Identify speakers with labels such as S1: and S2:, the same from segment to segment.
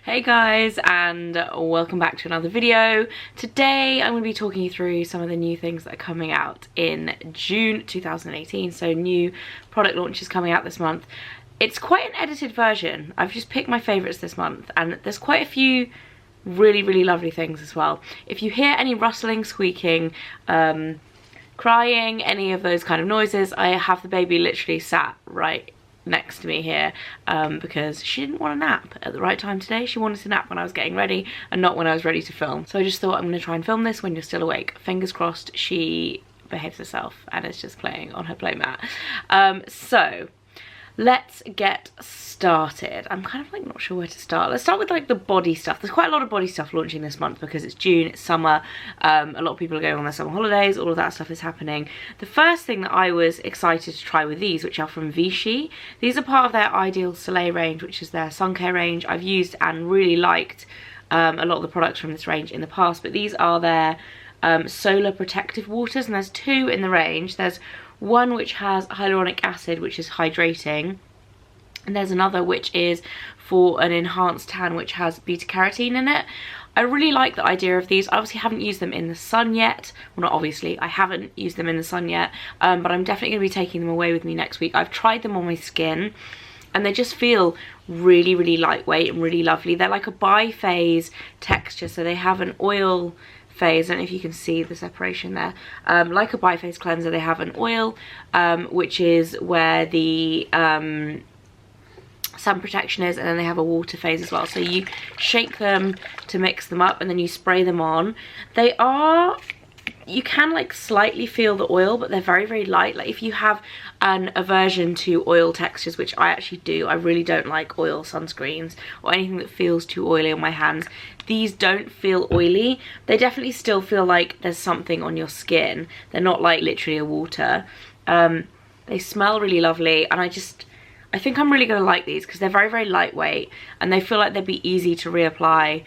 S1: Hey guys, and welcome back to another video. Today I'm going to be talking you through some of the new things that are coming out in June 2018. So new product launches coming out this month. It's quite an edited version. I've just picked my favourites this month, and there's quite a few really lovely things as well. If you hear any rustling, squeaking, crying, any of those kind of noises, I have the baby literally sat right next to me here because she didn't want a nap at the right time today. She wanted to nap when I was getting ready and not when I was ready to film. So I just thought I'm going to try and film this when you're still awake. Fingers crossed she behaves herself and is just playing on her playmat. So let's get started. I'm kind of like not sure where to start. Let's start with like the body stuff. There's quite a lot of body stuff launching this month because it's June, it's summer, a lot of people are going on their summer holidays, all of that stuff is happening. The first thing that I was excited to try with these, which are from Vichy. These are part of their Ideal Soleil range, which is their sun care range. I've used and really liked a lot of the products from this range in the past, but these are their solar protective waters, and there's two in the range. There's one which has hyaluronic acid, which is hydrating, and there's another which is for an enhanced tan, which has beta carotene in it. I really like the idea of these. I obviously haven't used them in the sun yet. Well, not obviously, I haven't used them in the sun yet, but I'm definitely going to be taking them away with me next week. I've tried them on my skin and they just feel really lightweight and really lovely. They're like a bi-phase texture, so they have an oil phase. I don't know if you can see the separation there. Like a bi-phase cleanser, they have an oil, which is where the sun protection is, and then they have a water phase as well. So you shake them to mix them up and then you spray them on. They are, you can like slightly feel the oil, but they're very light. Like if you have an aversion to oil textures, which I actually do, I really don't like oil sunscreens or anything that feels too oily on my hands. These don't feel oily. They definitely still feel like there's something on your skin. They're not like literally a water. They smell really lovely, and I think I'm really gonna like these because they're very lightweight and they feel like they'd be easy to reapply.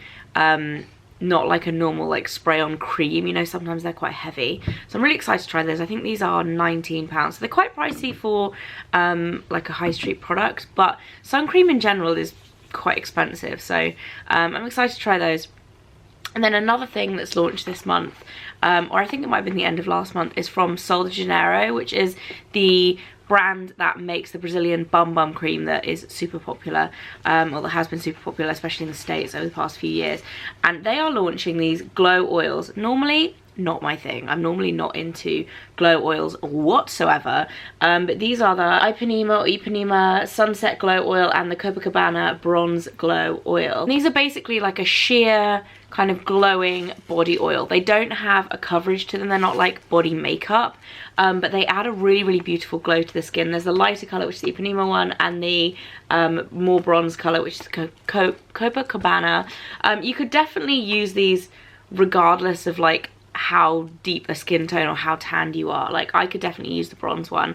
S1: Not like a normal like spray on cream, you know, sometimes they're quite heavy. So I'm really excited to try this. I think these are £19, so they're quite pricey for like a high street product, but sun cream in general is quite expensive, so I'm excited to try those. And then another thing that's launched this month, or I think it might have been the end of last month, is from Soleil de Janeiro, which is the brand that makes the Brazilian bum cream that is super popular, or that has been super popular, especially in the States over the past few years. And they are launching these glow oils. Normally not my thing. I'm normally not into glow oils whatsoever, but these are the Ipanema Sunset Glow Oil and the Copacabana Bronze Glow Oil. And these are basically like a sheer kind of glowing body oil. They don't have a coverage to them. They're not like body makeup, but they add a really beautiful glow to the skin. There's the lighter colour, which is the Ipanema one, and the more bronze colour, which is Copacabana. You could definitely use these regardless of like how deep a skin tone or how tanned you are. Like I could definitely use the bronze one,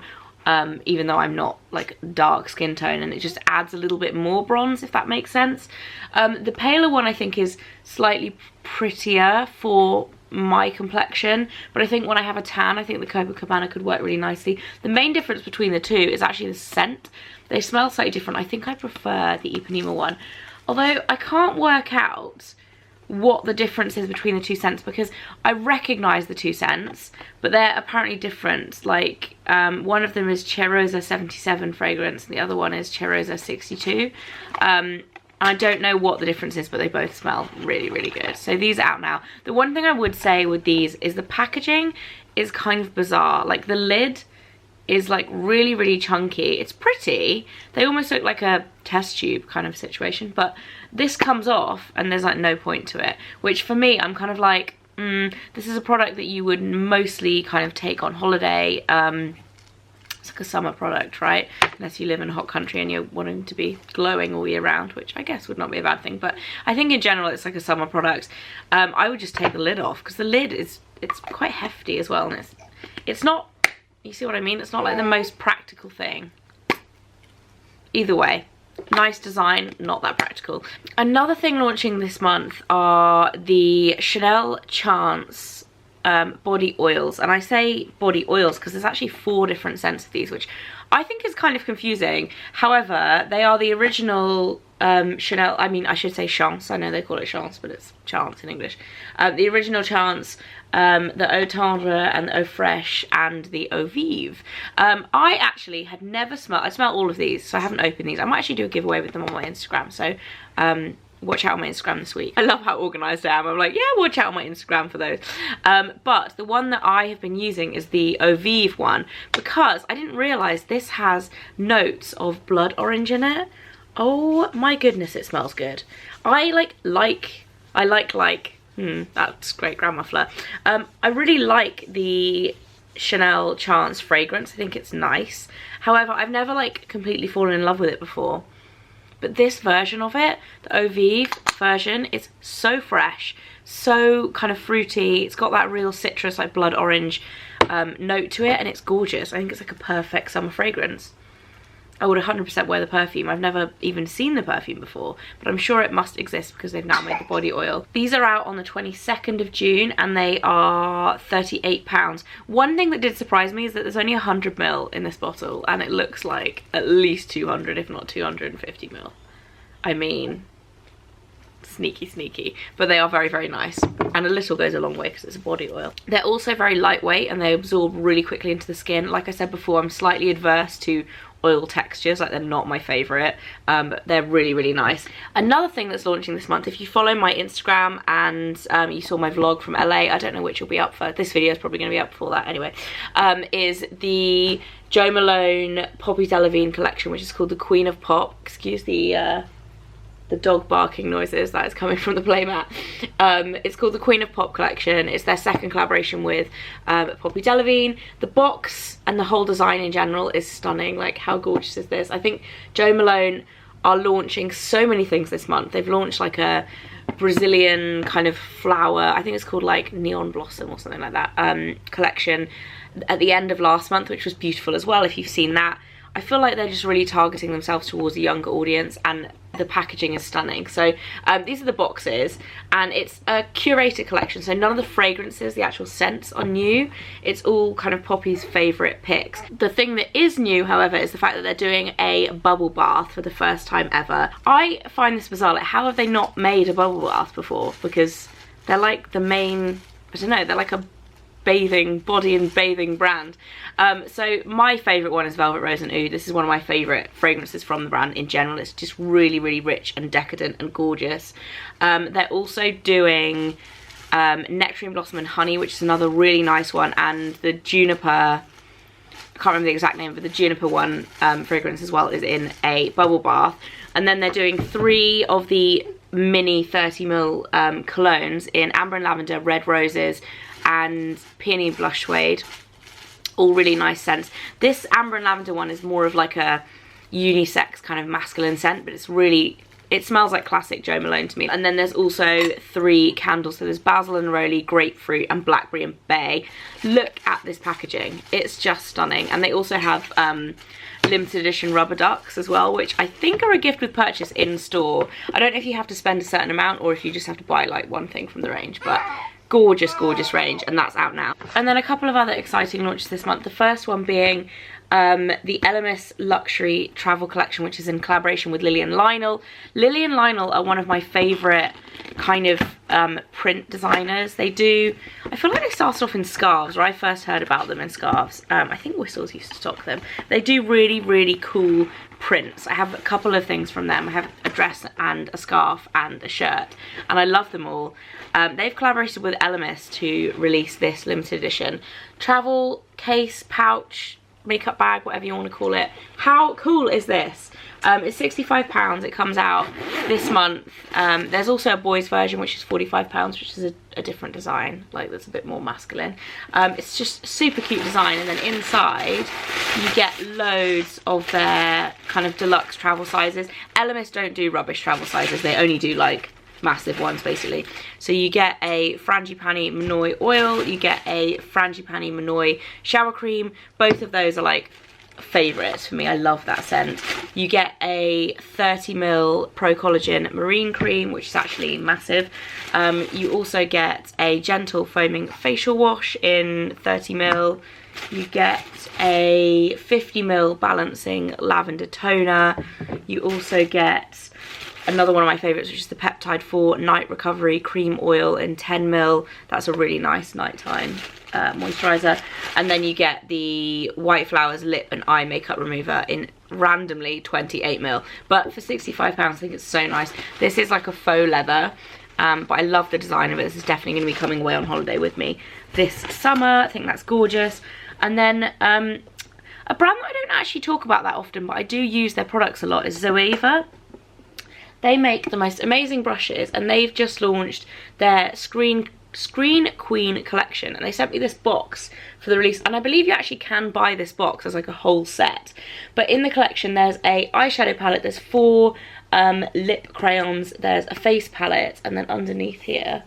S1: even though I'm not like dark skin tone, and it just adds a little bit more bronze, if that makes sense. The paler one I think is slightly prettier for my complexion, but I think when I have a tan, I think the Copacabana could work really nicely. The main difference between the two is actually the scent. They smell slightly different. I think I prefer the Ipanema one, although I can't work out what the difference is between the two scents, because I recognise the two scents, but they're apparently different. Like one of them is Cheirosa 77 fragrance and the other one is Cheirosa 62. And I don't know what the difference is, but they both smell really good. So these are out now. The one thing I would say with these is the packaging is kind of bizarre. Like the lid is like really chunky. It's pretty. They almost look like a test tube kind of situation, but this comes off and there's like no point to it, which for me, I'm kind of like, this is a product that you would mostly kind of take on holiday. It's like a summer product, right? Unless you live in a hot country and you're wanting to be glowing all year round, which I guess would not be a bad thing, but I think in general it's like a summer product. I would just take the lid off because the lid it's quite hefty as well, and it's not, you see what I mean? It's not like the most practical thing. Either way, nice design, not that practical. Another thing launching this month are the Chanel Chance body oils, and I say body oils because there's actually 4 different scents of these, which I think it's kind of confusing. However, they are the original Chanel, I mean, I should say Chance. I know they call it Chance, but it's Chance in English. The original Chance, the Eau Tendre and the Eau Fraiche and the Eau Vive. I actually had never smelled, I smell all of these, so I haven't opened these. I might actually do a giveaway with them on my Instagram, so watch out on my Instagram this week. I love how organised I am. I'm like, yeah, watch out on my Instagram for those. But the one that I have been using is the Eau Vive one, because I didn't realise this has notes of blood orange in it. Oh my goodness, it smells good. That's great, Grandma Fleur. I really like the Chanel Chance fragrance. I think it's nice. However, I've never like completely fallen in love with it before. But this version of it, the Eau Vive version, is so fresh, so kind of fruity. It's got that real citrus, like blood orange note to it, and it's gorgeous. I think it's like a perfect summer fragrance. I would 100% wear the perfume. I've never even seen the perfume before, but I'm sure it must exist because they've now made the body oil. These are out on the 22nd of June and they are £38. One thing that did surprise me is that there's only 100 ml in this bottle and it looks like at least 200, if not 250 ml. I mean, sneaky, sneaky. But they are very, very nice. And a little goes a long way because it's a body oil. They're also very lightweight and they absorb really quickly into the skin. Like I said before, I'm slightly adverse to oil textures, like they're not my favorite, but they're really, really nice. Another thing that's launching this month, if you follow my Instagram and you saw my vlog from LA, I don't know which will be up first, this video is probably going to be up before that anyway, is the Jo Malone Poppy Delavigne collection, which is called the Queen of Pop. Excuse the dog barking noises that is coming from the playmat. It's called the Queen of Pop collection. It's their second collaboration with Poppy Delavigne. The box and the whole design in general is stunning. Like, how gorgeous is this? I think Jo Malone are launching so many things this month. They've launched like a Brazilian kind of flower, I think it's called like Neon Blossom or something like that, collection at the end of last month, which was beautiful as well, if you've seen that. I feel like they're just really targeting themselves towards a younger audience and the packaging is stunning. So these are the boxes and it's a curated collection, so none of the fragrances, the actual scents are new. It's all kind of Poppy's favourite picks. The thing that is new, however, is the fact that they're doing a bubble bath for the first time ever. I find this bizarre, like how have they not made a bubble bath before? Because they're like the main, I don't know, they're like a body and bathing brand. So my favourite one is Velvet Rose and Oud. This is one of my favourite fragrances from the brand in general. It's just really, really rich and decadent and gorgeous. They're also doing Nectarine Blossom and Honey, which is another really nice one, and the Juniper, I can't remember the exact name, but the Juniper one fragrance as well is in a bubble bath. And then they're doing 3 of the mini 30ml colognes in Amber and Lavender, Red Roses and Peony Blush Suede. All really nice scents. This Amber and Lavender one is more of like a unisex kind of masculine scent, but it's really, it smells like classic Jo Malone to me. And then there's also 3 candles. So there's Basil and Neroli, Grapefruit and Blackberry and Bay. Look at this packaging. It's just stunning. And they also have limited edition rubber ducks as well, which I think are a gift with purchase in store. I don't know if you have to spend a certain amount or if you just have to buy like one thing from the range, but gorgeous, gorgeous range, and that's out now. And then a couple of other exciting launches this month. The first one being the Elemis Luxury Travel Collection, which is in collaboration with Lily and Lionel. Lily and Lionel are one of my favourite kind of print designers. They do, I feel like they started off in scarves, or I first heard about them in scarves. I think Whistles used to stock them. They do really, really cool prints. I have a couple of things from them. I have a dress and a scarf and a shirt, and I love them all. They've collaborated with Elemis to release this limited edition travel case, pouch, makeup bag, whatever you want to call it. How cool is this? It's £65. It comes out this month. There's also a boys version which is £45, which is a different design, like that's a bit more masculine. It's just super cute design, and then inside you get loads of their kind of deluxe travel sizes. Elemis don't do rubbish travel sizes, they only do like massive ones basically. So you get a Frangipani Manoy oil, you get a Frangipani Manoy shower cream. Both of those are like favourites for me. I love that scent. You get a 30ml Pro Collagen Marine Cream, which is actually massive. You also get a gentle foaming facial wash in 30ml. You get a 50ml balancing lavender toner. You also get another one of my favourites, which is the Peptide 4 Night Recovery Cream Oil in 10ml. That's a really nice nighttime moisturiser. And then you get the White Flowers Lip and Eye Makeup Remover in randomly 28ml. But for £65, I think it's so nice. This is like a faux leather, but I love the design of it. This is definitely going to be coming away on holiday with me this summer. I think that's gorgeous. And then a brand that I don't actually talk about that often, but I do use their products a lot, is Zoeva. They make the most amazing brushes, and they've just launched their Screen Queen collection, and they sent me this box for the release, and I believe you actually can buy this box as like a whole set. But in the collection there's a eyeshadow palette, there's 4 lip crayons, there's a face palette, and then underneath here,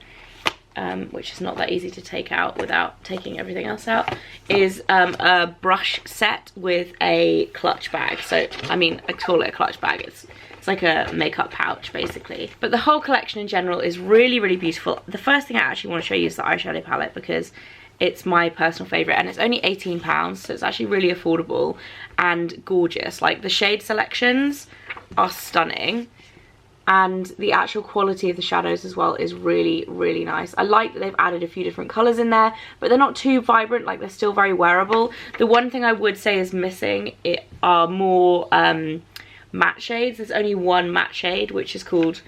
S1: which is not that easy to take out without taking everything else out, is a brush set with a clutch bag. So I mean, I call it a clutch bag, it's like a makeup pouch basically. But the whole collection in general is really, really beautiful. The first thing I actually want to show you is the eyeshadow palette, because it's my personal favourite, and it's only £18, so it's actually really affordable and gorgeous. Like, the shade selections are stunning, and the actual quality of the shadows as well is really, really nice. I like that they've added a few different colours in there, but they're not too vibrant, like they're still very wearable. The one thing I would say is missing are more matte shades. There's only one matte shade, which is called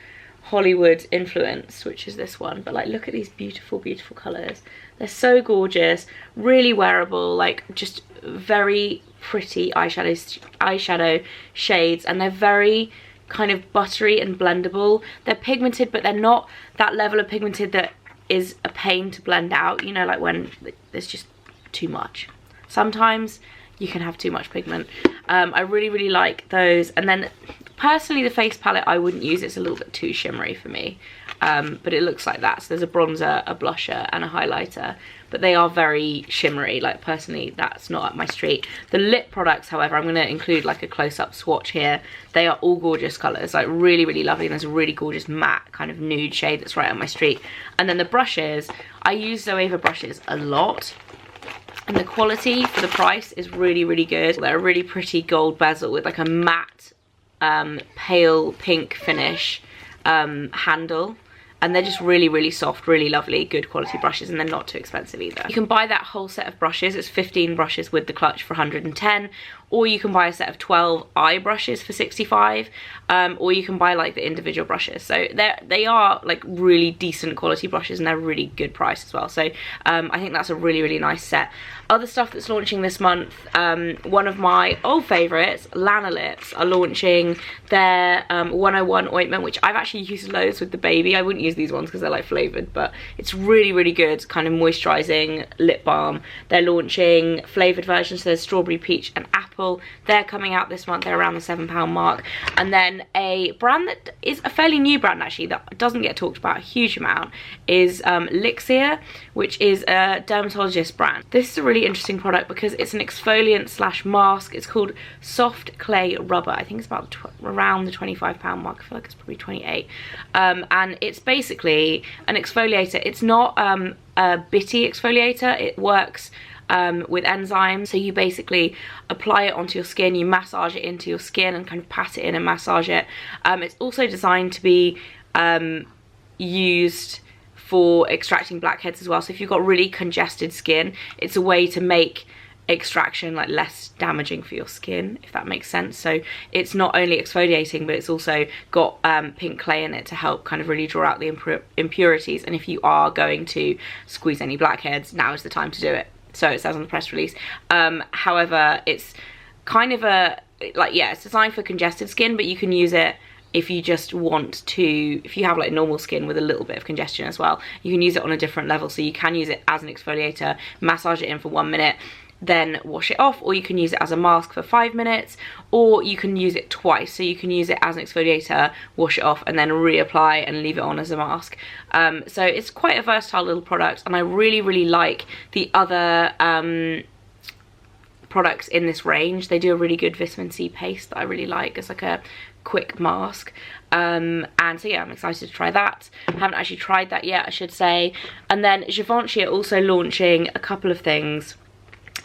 S1: Hollywood Influence, which is this one. But like, look at these beautiful, beautiful colours. They're so gorgeous, really wearable, like just very pretty eyeshadow shades, and they're very kind of buttery and blendable. They're pigmented, but they're not that level of pigmented that is a pain to blend out, you know, like when there's just too much. Sometimes you can have too much pigment. I really, really like those. And then personally, the face palette I wouldn't use. It's a little bit too shimmery for me, but it looks like that. So there's a bronzer, a blusher, and a highlighter, but they are very shimmery. Like, personally, that's not up my street. The lip products, however, I'm going to include like a close-up swatch here. They are all gorgeous colours, like really, really lovely. And there's a really gorgeous matte kind of nude shade that's right up my street. And then the brushes, I use Zoeva brushes a lot, and the quality for the price is really, really good. They're a really pretty gold bezel with like a matte pale pink finish handle, and they're just really, really soft, really lovely, good quality brushes, and they're not too expensive either. You can buy that whole set of brushes. It's 15 brushes with the clutch for 110, or you can buy a set of 12 eye brushes for 65, or you can buy like the individual brushes. So they are like really decent quality brushes, and they're really good price as well. So I think that's a really, really nice set. Other stuff that's launching this month, one of my old favourites, Lanolips, are launching their 101 ointment, which I've actually used loads with the baby. I wouldn't use these ones because they're like flavoured, but it's really, really good kind of moisturising lip balm. They're launching flavoured versions, so there's strawberry, peach and apple. They're coming out this month. They're around the £7 mark. And then a brand that is a fairly new brand actually, that doesn't get talked about a huge amount, is Lixir, which is a dermatologist brand. This is a really interesting product because it's an exfoliant slash mask. It's called Soft Clay Rubber. I think it's about around the £25 mark. I feel like it's probably 28. And it's basically an exfoliator. It's not a bitty exfoliator. It works with enzymes. So you basically apply it onto your skin, you massage it into your skin and kind of pat it in and massage it. It's also designed to be used for extracting blackheads as well. So if you've got really congested skin, it's a way to make extraction like less damaging for your skin, if that makes sense. So it's not only exfoliating, but it's also got pink clay in it to help kind of really draw out the impurities. And if you are going to squeeze any blackheads, now is the time to do it. So it says on the press release. However, it's kind of it's designed for congested skin, but you can use it if you just want to, if you have like normal skin with a little bit of congestion as well. You can use it on a different level. So you can use it as an exfoliator, massage it in for 1 minute, then wash it off, or you can use it as a mask for 5 minutes, or you can use it twice. So you can use it as an exfoliator, wash it off, and then reapply and leave it on as a mask. So it's quite a versatile little product, and I really, really like the other products in this range. They do a really good vitamin C paste that I really like. It's like a quick mask, and so yeah, I'm excited to try that. I haven't actually tried that yet, I should say. And then Givenchy are also launching a couple of things.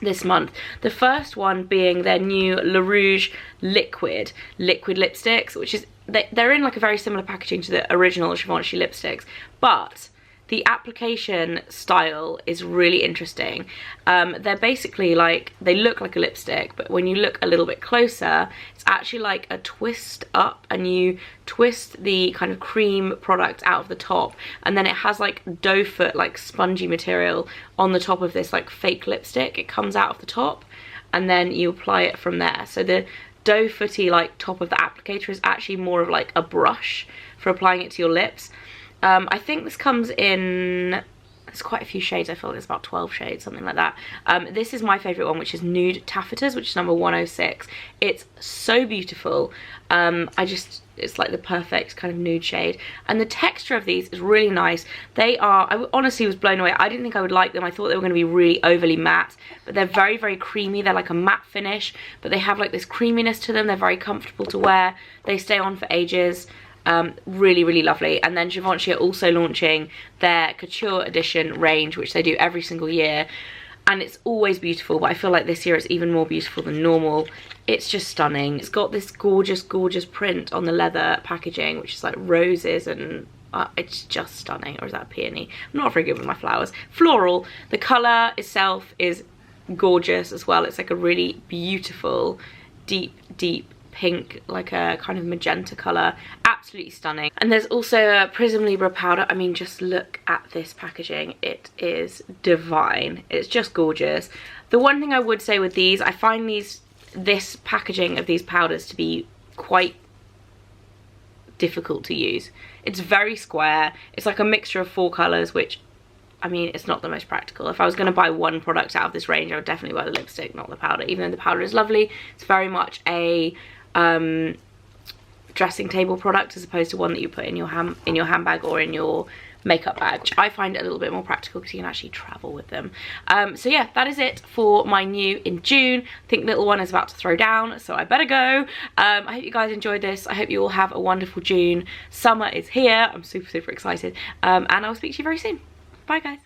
S1: this month. The first one being their new Rouge liquid lipsticks, which is, they're in like a very similar packaging to the original Givenchy lipsticks, but the application style is really interesting. They're basically like, they look like a lipstick, but when you look a little bit closer, it's actually like a twist up, and you twist the kind of cream product out of the top, and then it has like doe foot, like spongy material on the top of this like fake lipstick. It comes out of the top, and then you apply it from there. So the doe footy like top of the applicator is actually more of like a brush for applying it to your lips. I think this comes in, there's quite a few shades. I feel like there's about 12 shades, something like that. This is my favourite one, which is Nude Taffetas, which is number 106. It's so beautiful. It's like the perfect kind of nude shade. And the texture of these is really nice. They are, I honestly was blown away. I didn't think I would like them. I thought they were going to be really overly matte, but they're very, very creamy. They're like a matte finish, but they have like this creaminess to them. They're very comfortable to wear. They stay on for ages. Really, really lovely. And then Givenchy are also launching their Couture edition range, which they do every single year, and it's always beautiful, but I feel like this year it's even more beautiful than normal. It's just stunning. It's got this gorgeous, gorgeous print on the leather packaging, which is like roses, and it's just stunning. Or is that a peony? I'm not very good with my flowers. Floral. The colour itself is gorgeous as well. It's like a really beautiful, deep, deep pink, like a kind of magenta colour. Absolutely stunning. And there's also a Prism Libra powder. I mean, just look at this packaging. It is divine. It's just gorgeous. The one thing I would say with these, I find this packaging of these powders to be quite difficult to use. It's very square. It's like a mixture of 4 colours, which, I mean, it's not the most practical. If I was going to buy one product out of this range, I would definitely buy the lipstick, not the powder. Even though the powder is lovely, it's very much a dressing table product as opposed to one that you put in your handbag or in your makeup bag, which I find a little bit more practical because you can actually travel with them. So yeah, that is it for my new in June. I think little one is about to throw down, so I better go. I hope you guys enjoyed this. I hope you all have a wonderful June. Summer is here. I'm super, super excited. And I'll speak to you very soon. Bye, guys.